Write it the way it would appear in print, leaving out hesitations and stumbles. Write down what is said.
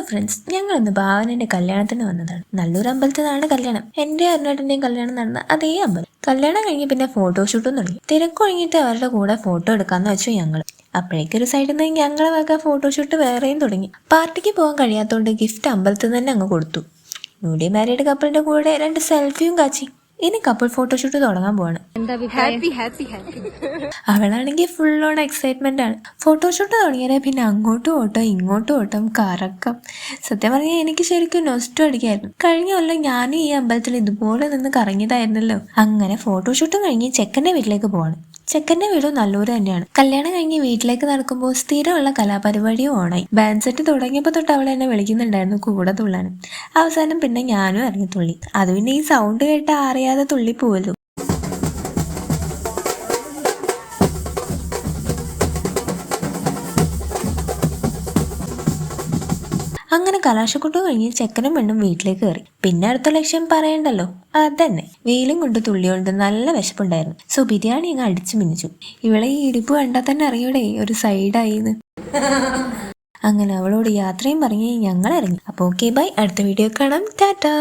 Friends, ഞങ്ങൾ ഇന്ന് ഭാവനന്റെ കല്യാണത്തിന് വന്നതാണ്. നല്ലൊരു അമ്പലത്തിലാണ് കല്യാണം. എന്റെ അരുണേട്ടന്റെയും കല്യാണം നടന്ന അതേ അമ്പലം. കല്യാണം കഴിഞ്ഞ് പിന്നെ ഫോട്ടോഷൂട്ടും തുടങ്ങി. തിരക്കൊഴിഞ്ഞിട്ട് അവരുടെ കൂടെ ഫോട്ടോ എടുക്കാന്ന് വെച്ചു ഞങ്ങൾ. അപ്പോഴേക്കൊരു സൈഡിൽ നിന്ന് ഞങ്ങളെ വക ഫോട്ടോഷൂട്ട് വേറെയും തുടങ്ങി. പാർട്ടിക്ക് പോകാൻ കഴിയാത്തതുകൊണ്ട് ഗിഫ്റ്റ് അമ്പലത്തിൽ തന്നെ അങ്ങ് കൊടുത്തു. ന്യൂലി മാരീഡ് കപ്പിളിന്റെ കൂടെ 2 സെൽഫിയും കാച്ചി. ഇനി കപ്പിൾ ഫോട്ടോഷൂട്ട് തുടങ്ങാൻ പോവാണ്. അവളാണെങ്കിൽ ഫുൾ ഓൺ എക്സൈറ്റ്മെന്റ് ആണ്. ഫോട്ടോഷൂട്ട് തുടങ്ങിയാലേ പിന്നെ അങ്ങോട്ടും ഓട്ടം ഇങ്ങോട്ടും ഓട്ടം കറക്കം. സത്യം പറഞ്ഞാൽ എനിക്ക് ശരിക്കും നൊസ്റ്റു അടിക്കായിരുന്നു. കഴിഞ്ഞ കൊല്ലം ഞാനും ഈ അമ്പലത്തിൽ ഇതുപോലെ നിന്ന് കറങ്ങിയതായിരുന്നല്ലോ. അങ്ങനെ ഫോട്ടോഷൂട്ടും കഴിഞ്ഞ് ചെക്കന്റെ വീട്ടിലേക്ക് പോവാണ്. ചെക്കന്റെ വീട് നല്ലൂര് തന്നെയാണ്. കല്യാണം കഴിഞ്ഞ് വീട്ടിലേക്ക് നടക്കുമ്പോൾ സ്ഥിരമുള്ള കലാപരിപാടിയും ഓണായി. ബാൻഡ് സെറ്റ് തുടങ്ങിയപ്പോൾ തൊട്ട് അവൾ എന്നെ വിളിക്കുന്നുണ്ടായിരുന്നു കൂടെ തുള്ളാനും. അവസാനം പിന്നെ ഞാനും ഇറങ്ങി തുള്ളി. അത് പിന്നെ ഈ സൗണ്ട് കേട്ട് അറിയാതെ തുള്ളി പോവല്ലോ. അങ്ങനെ കലാശക്കൊട്ട് കഴിഞ്ഞ് ചെക്കനും പെണ്ണും വീട്ടിലേക്ക് കയറി. പിന്നെ അടുത്ത ലക്ഷ്യം പറയണ്ടല്ലോ, അതന്നെ വെയിലും കൊണ്ട് തുള്ളിയോണ്ട് നല്ല വിശപ്പുണ്ടായിരുന്നു. സോ ബിരിയാണി അങ്ങ് അടിച്ചു മിനിച്ചു. ഇവളെ ഈ ഇടിപ്പ് കണ്ടാൽ തന്നെ അറിയൂടെ ഒരു സൈഡായിന്ന്. അങ്ങനെ അവളോട് യാത്രയും പറഞ്ഞ് ഞങ്ങൾ ഇറങ്ങി. അപ്പോൾ ഓക്കെ ബൈ, അടുത്ത വീഡിയോ കാണാം, ടാറ്റാ.